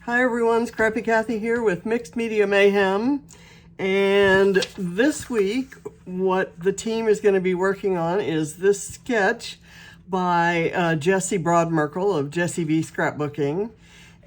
Hi everyone, it's Crappy Kathy here with Mixed Media Mayhem. And this week, what the team is going to be working on is this sketch by Jesse Broadmerkle of Jesse V Scrapbooking.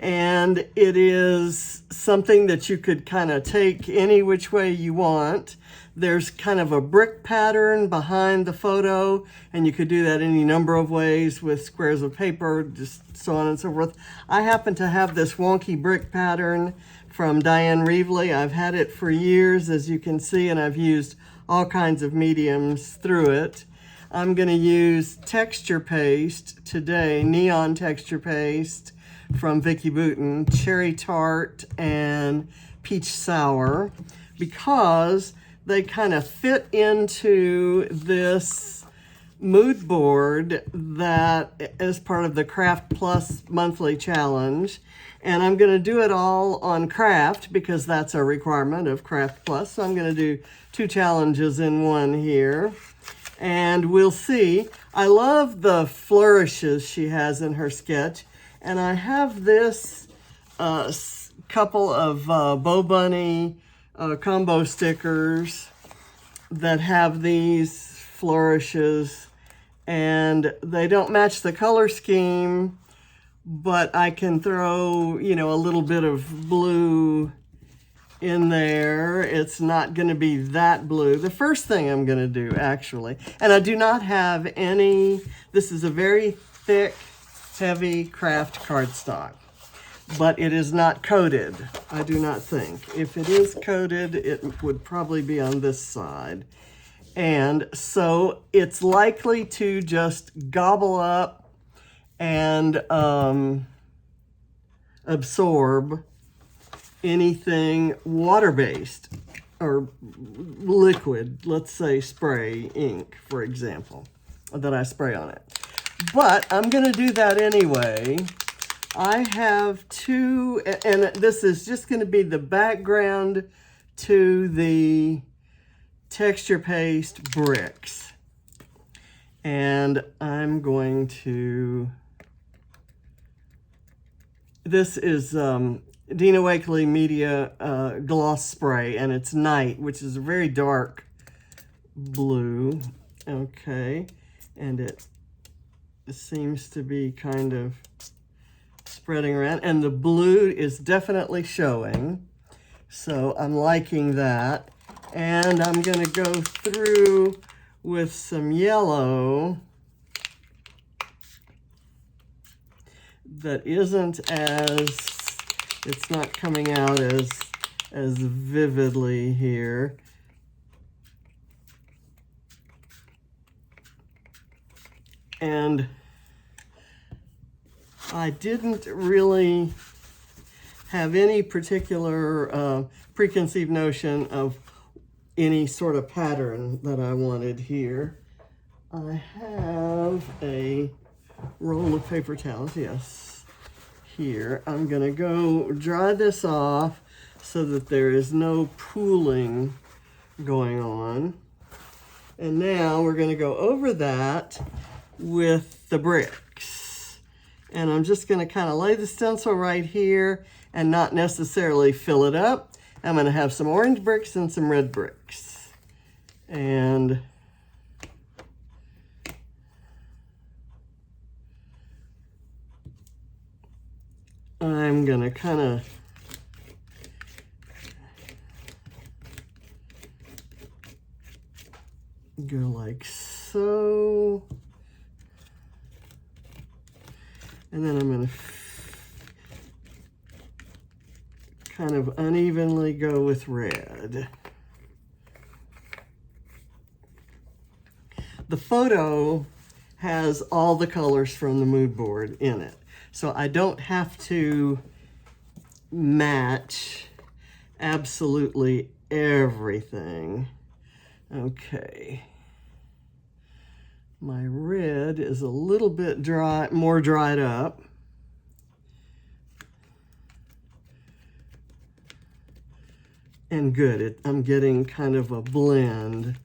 And it is something that you could kind of take any which way you want. There's kind of a brick pattern behind the photo, and you could do that any number of ways with squares of paper, just so on and so forth. I happen to have this wonky brick pattern from Diane Reevely. I've had it for years, as you can see, and I've used all kinds of mediums through it. I'm going to use texture paste today, neon texture paste from Vicki Boutin, cherry tart and peach sour, because they kind of fit into this mood board that is part of the Kraft Plus monthly challenge. And I'm going to do it all on Kraft because that's a requirement of Kraft Plus. So I'm going to do 2 challenges in one here. And we'll see. I love the flourishes she has in her sketch. And I have this couple of Bow Bunny combo stickers that have these flourishes, and they don't match the color scheme, but I can throw, you know, a little bit of blue in there. It's not going to be that blue. The first thing I'm going to do, actually, and I do not have any, this is a very thick, heavy Kraft cardstock, but it is not coated, I do not think. If it is coated, it would probably be on this side. And so it's likely to just gobble up and absorb anything water-based or liquid, let's say spray ink, for example, that I spray on it. But I'm going to do that anyway. I have 2, and this is just going to be the background to the texture paste bricks. And I'm going to, this is Dina Wakley Media Gloss Spray, and it's Night, which is a very dark blue. Okay, and it seems to be kind of spreading around, and the blue is definitely showing, so I'm liking that. And I'm going to go through with some yellow that isn't as, it's not coming out as vividly here. And I didn't really have any particular preconceived notion of any sort of pattern that I wanted here. I have a roll of paper towels, yes, here. I'm gonna go dry this off so that there is no pooling going on. And now we're gonna go over that with the bricks. And I'm just gonna kind of lay the stencil right here and not necessarily fill it up. I'm going to have some orange bricks and some red bricks. And I'm going to kind of go like so. And then I'm going to kind of unevenly go with red. The photo has all the colors from the mood board in it, so I don't have to match absolutely everything. Okay. My red is a little bit dry, more dried up. And good, I'm getting kind of a blend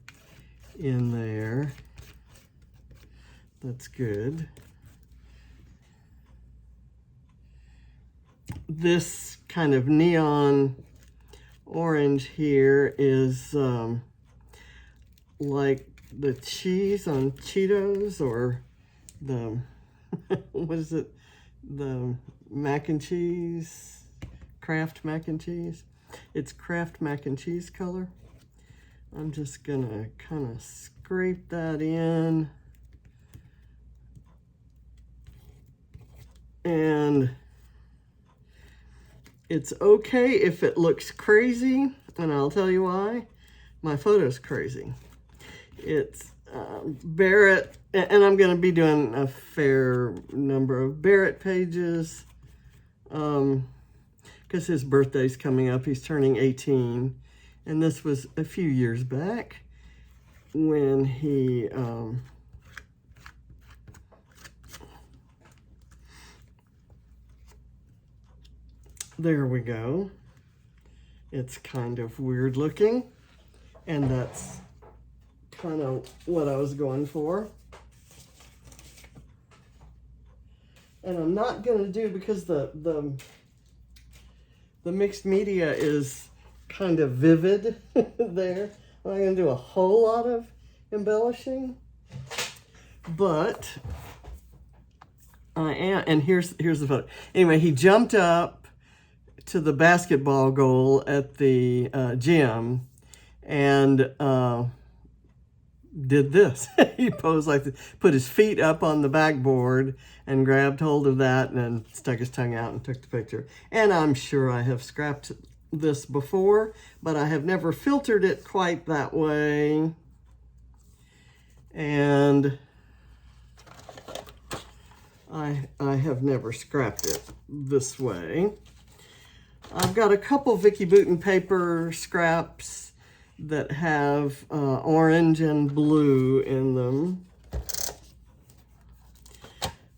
in there. That's good. this kind of neon orange here is like the cheese on Cheetos, or the, what is it? The mac and cheese, Kraft mac and cheese. It's Kraft mac and cheese color. I'm just gonna kind of scrape that in. And it's okay if it looks crazy, and I'll tell you why. My photo's crazy. It's Barrett, and I'm going to be doing a fair number of Barrett pages because his birthday's coming up. He's turning 18, and this was a few years back when he there we go. It's kind of weird looking, and that's kind of what I was going for. And I'm not going to do, because the mixed media is kind of vivid there. I'm not going to do a whole lot of embellishing, but I am. And here's the photo. Anyway, he jumped up to the basketball goal at the gym and did this. He posed like this, put his feet up on the backboard and grabbed hold of that, and then stuck his tongue out and took the picture. And I'm sure I have scrapped this before, but I have never filtered it quite that way. And I have never scrapped it this way. I've got a couple Vicky Bouton paper scraps that have orange and blue in them.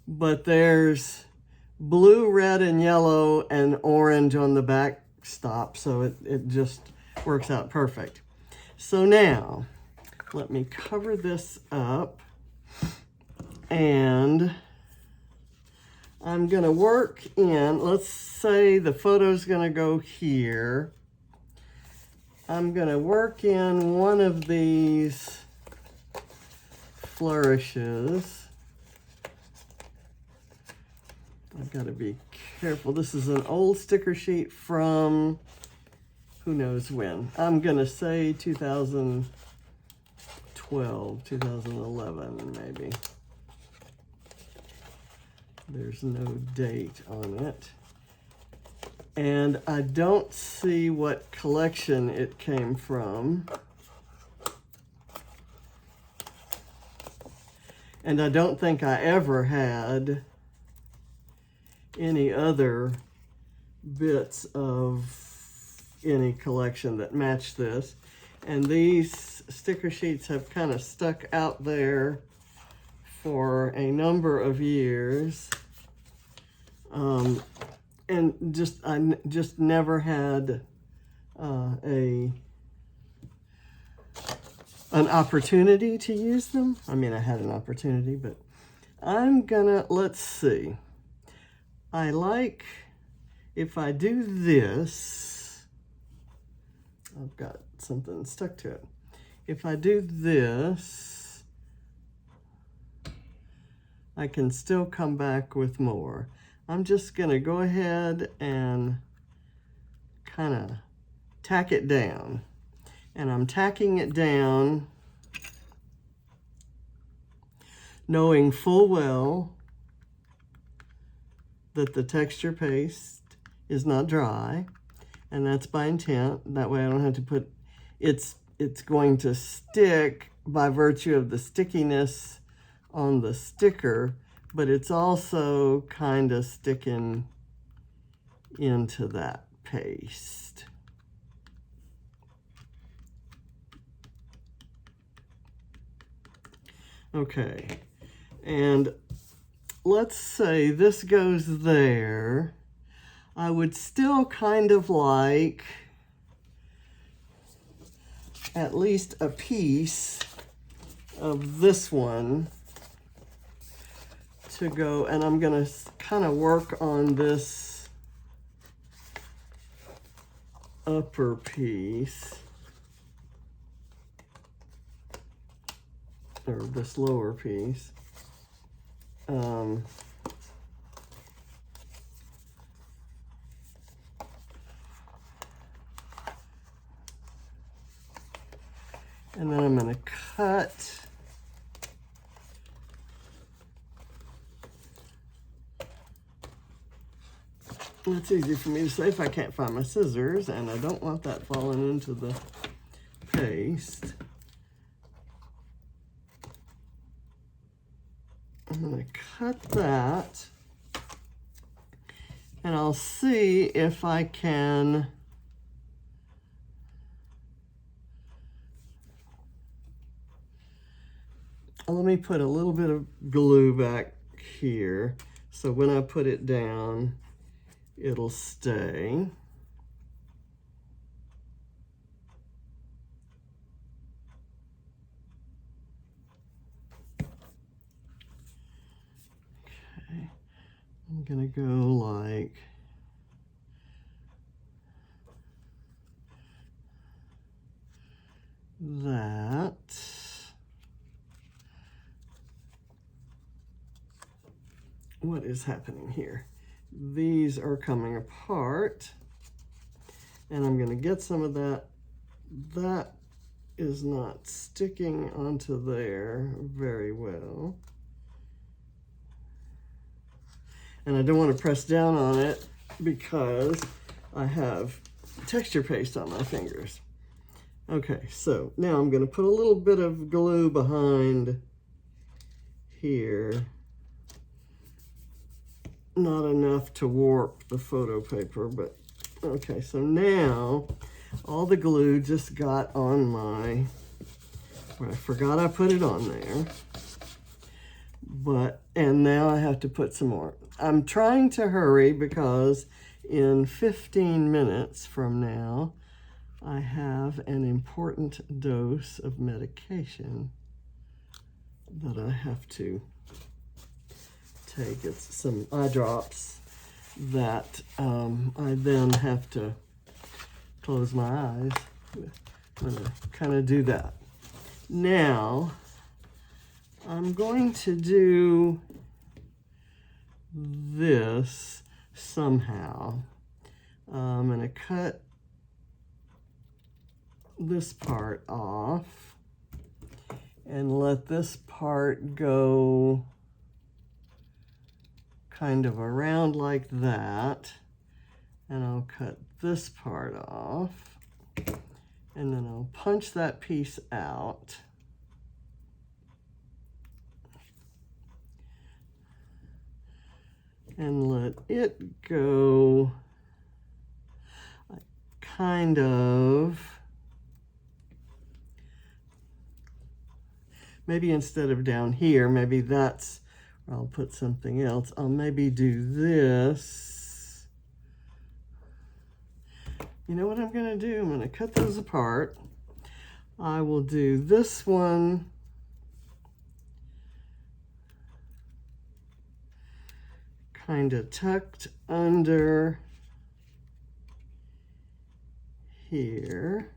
But there's blue, red, and yellow and orange on the back stop, so it just works out perfect. So now, let me cover this up, and I'm gonna work in, let's say the photo's gonna go here. I'm gonna work in one of these flourishes. I've gotta be careful. This is an old sticker sheet from who knows when. I'm gonna say 2012, 2011 maybe. There's no date on it. And I don't see what collection it came from. And I don't think I ever had any other bits of any collection that matched this. And these sticker sheets have kind of stuck out there for a number of years. And I just never had an opportunity to use them. I mean, I had an opportunity, but I'm gonna, let's see. I like, if I do this, I've got something stuck to it. If I do this, I can still come back with more. I'm just gonna go ahead and kind of tack it down. And I'm tacking it down knowing full well that the texture paste is not dry, and that's by intent. That way I don't have to put, it's going to stick by virtue of the stickiness on the sticker, but it's also kind of sticking into that paste. Okay, and let's say this goes there. I would still kind of like at least a piece of this one to go, and I'm gonna kind of work on this upper piece, or this lower piece. And then I'm going to cut it's easy for me to say if I can't find my scissors, and I don't want that falling into the paste. I'm going to cut that, and I'll see if I can let me put a little bit of glue back here, so when I put it down, it'll stay. Okay, I'm gonna go like that. What is happening here? These are coming apart, and I'm going to get some of that. That is not sticking onto there very well. And I don't want to press down on it because I have texture paste on my fingers. Okay, so now I'm going to put a little bit of glue behind here. Not enough to warp the photo paper, but okay, so now all the glue just got on my, I forgot I put it on there, and now I have to put some more. I'm trying to hurry because in 15 minutes from now, I have an important dose of medication that I have to take. It's some eye drops that I then have to close my eyes. I'm going to kind of do that. Now, I'm going to do this somehow. I'm going to cut this part off and let this part go kind of around like that, and I'll cut this part off, and then I'll punch that piece out, and let it go kind of, maybe instead of down here, maybe that's, I'll put something else. I'll maybe do this. You know what I'm going to do? I'm going to cut those apart. I will do this one kind of tucked under here,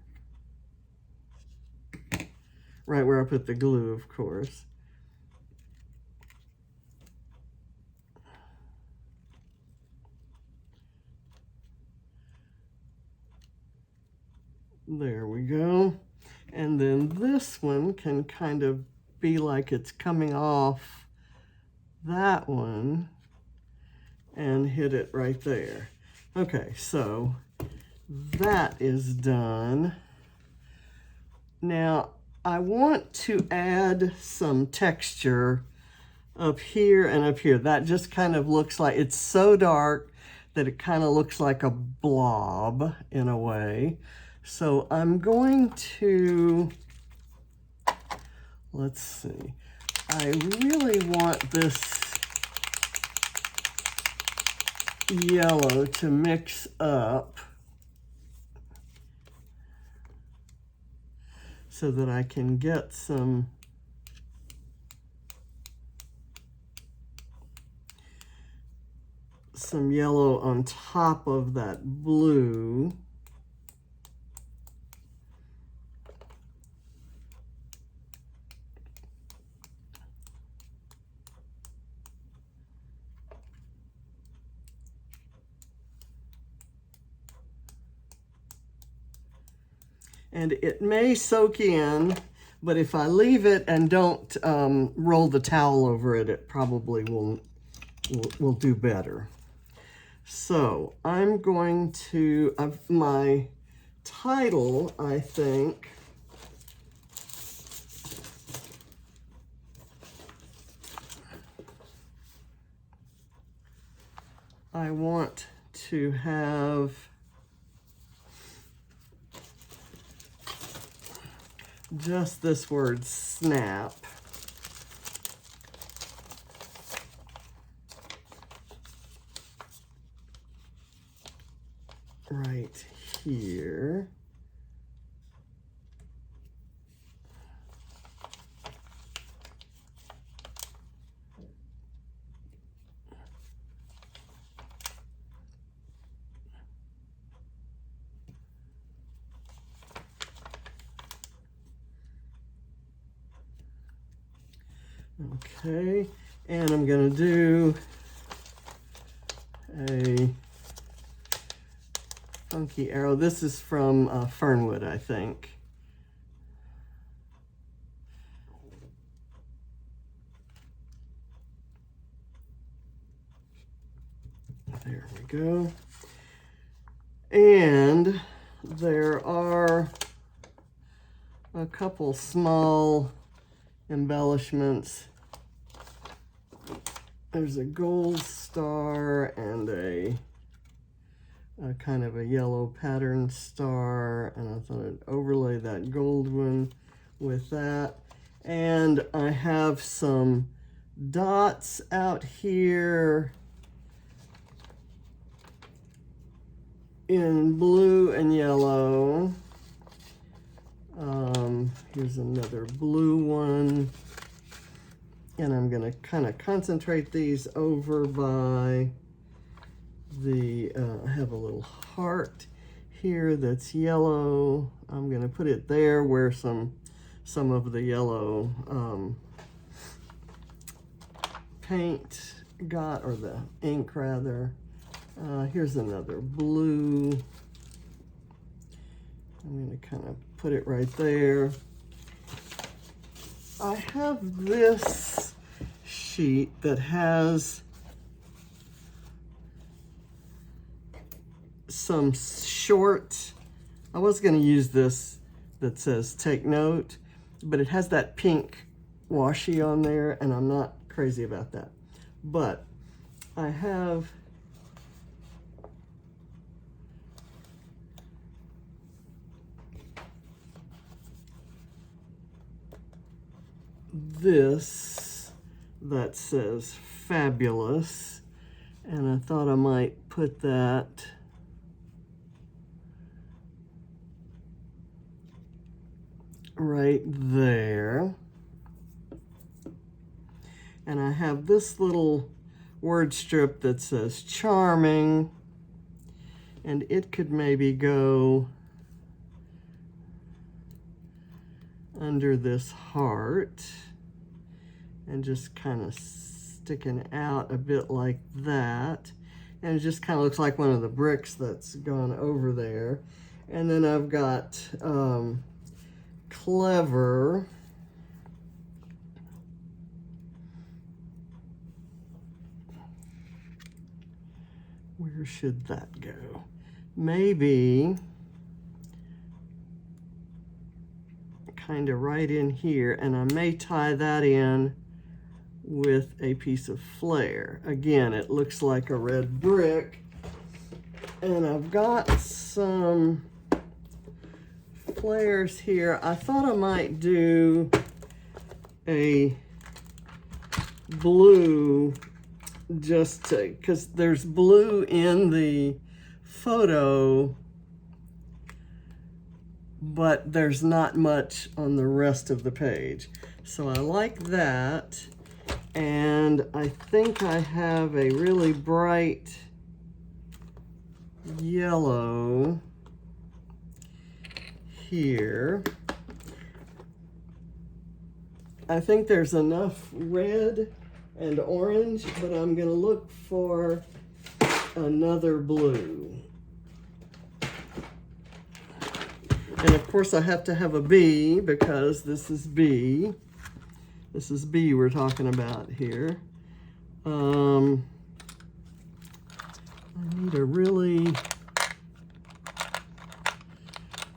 right where I put the glue, of course. There we go. And then this one can kind of be like it's coming off that one and hit it right there. Okay, so that is done. Now, I want to add some texture up here and up here. That just kind of looks like, it's so dark that it kind of looks like a blob in a way. So I'm going to, let's see, I really want this yellow to mix up so that I can get some yellow on top of that blue. And it may soak in, but if I leave it and don't roll the towel over it, it probably will do better. So I'm going to, my title, I think, I want to have just this word snap. Right here. Okay, and I'm going to do a funky arrow. This is from Fernwood, I think. There we go. And there are a couple small embellishments. There's a gold star and a kind of a yellow pattern star, and I thought I'd overlay that gold one with that. And I have some dots out here in blue and yellow. Here's another blue one. And I'm going to kind of concentrate these over by the, I have a little heart here that's yellow. I'm going to put it there where some of the yellow paint got, or the ink rather. Here's another blue. I'm going to kind of put it right there. I have this sheet that has some short, I was going to use this that says take note, but it has that pink washi on there, and I'm not crazy about that. But I have this that says fabulous, and I thought I might put that right there. And I have this little word strip that says charming, and it could maybe go under this heart and just kind of sticking out a bit like that. And it just kind of looks like one of the bricks that's gone over there. And then I've got clever. Where should that go? Maybe kind of right in here, and I may tie that in with a piece of flare. Again, it looks like a red brick, and I've got some flares here. I thought I might do a blue, just to, because there's blue in the photo, but there's not much on the rest of the page. So I like that. And I think I have a really bright yellow here. I think there's enough red and orange, but I'm gonna look for another blue. And of course I have to have a B because this is B. This is B we're talking about here. I need a really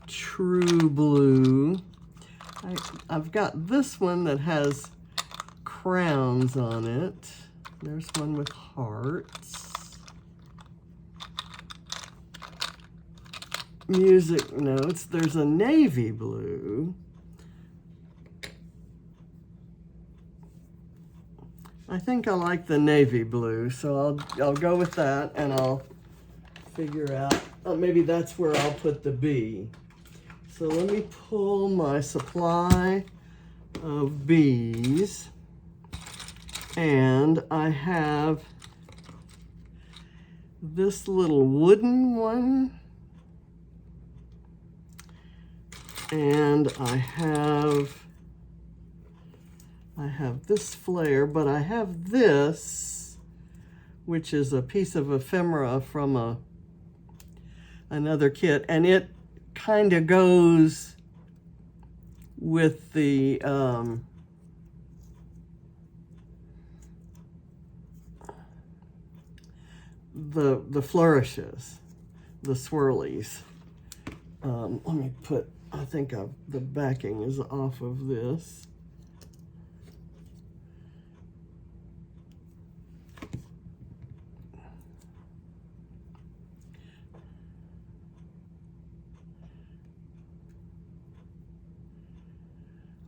true blue. I've got this one that has crowns on it. There's one with hearts. Music notes. There's a navy blue. I think I like the navy blue, so I'll go with that, and I'll figure out, maybe that's where I'll put the B. So let me pull my supply of B's, and I have this little wooden one, and I have this flare, but I have this, which is a piece of ephemera from another kit, and it kind of goes with the flourishes, the swirlies. Let me put, I think the backing is off of this.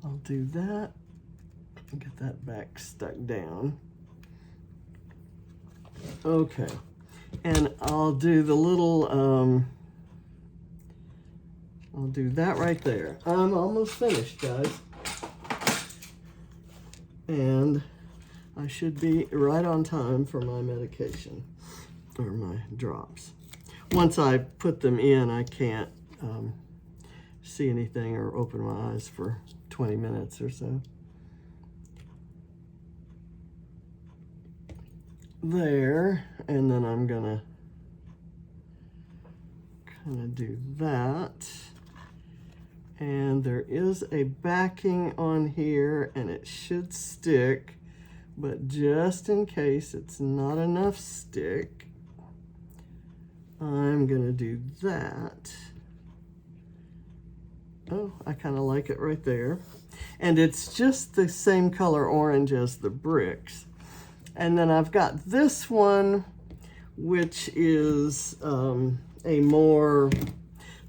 I'll do that and get that back stuck down. Okay, and I'll do the little, I'll do that right there. I'm almost finished, guys. And I should be right on time for my medication, or my drops. Once I put them in, I can't see anything or open my eyes for 20 minutes or so. There, and then I'm gonna kind of do that. And there is a backing on here, and it should stick, but just in case it's not enough stick, I'm gonna do that. Oh, I kind of like it right there. And it's just the same color orange as the bricks. And then I've got this one, which is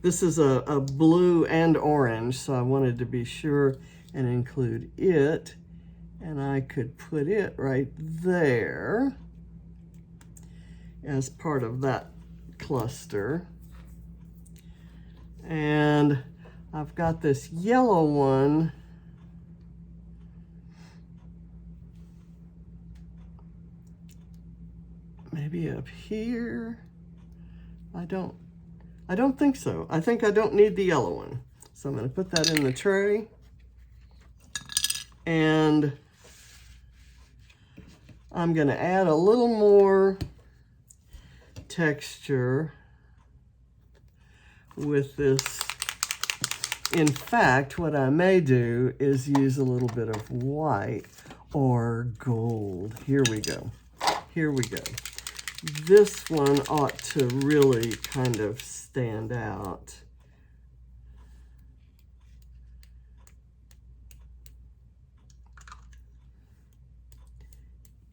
this is a blue and orange, so I wanted to be sure and include it. And I could put it right there as part of that cluster. And I've got this yellow one, maybe up here. I don't think so. I think I don't need the yellow one. So I'm going to put that in the tray. And I'm going to add a little more texture with this. In fact, what I may do is use a little bit of white or gold. Here we go. Here we go. This one ought to really kind of stand out.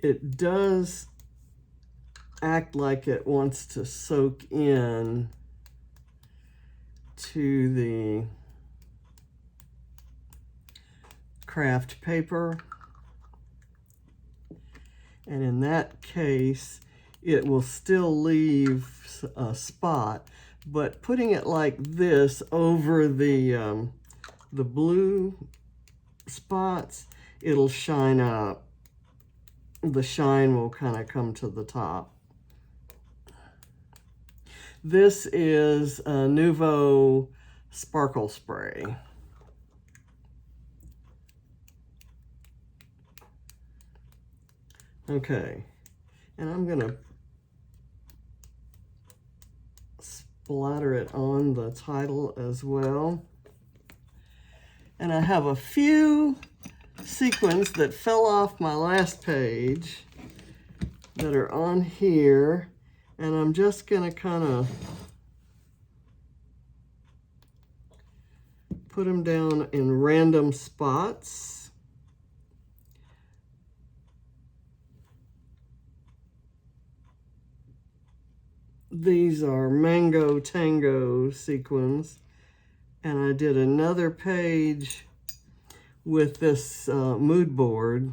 It does act like it wants to soak in to the Kraft paper, and in that case it will still leave a spot, but putting it like this over the blue spots, it'll shine up. The shine will kind of come to the top. This is a Nouveau Sparkle Spray. Okay, and I'm gonna splatter it on the title as well. And I have a few sequins that fell off my last page that are on here, and I'm just going to kind of put them down in random spots. These are Mango Tango sequins, and I did another page with this mood board.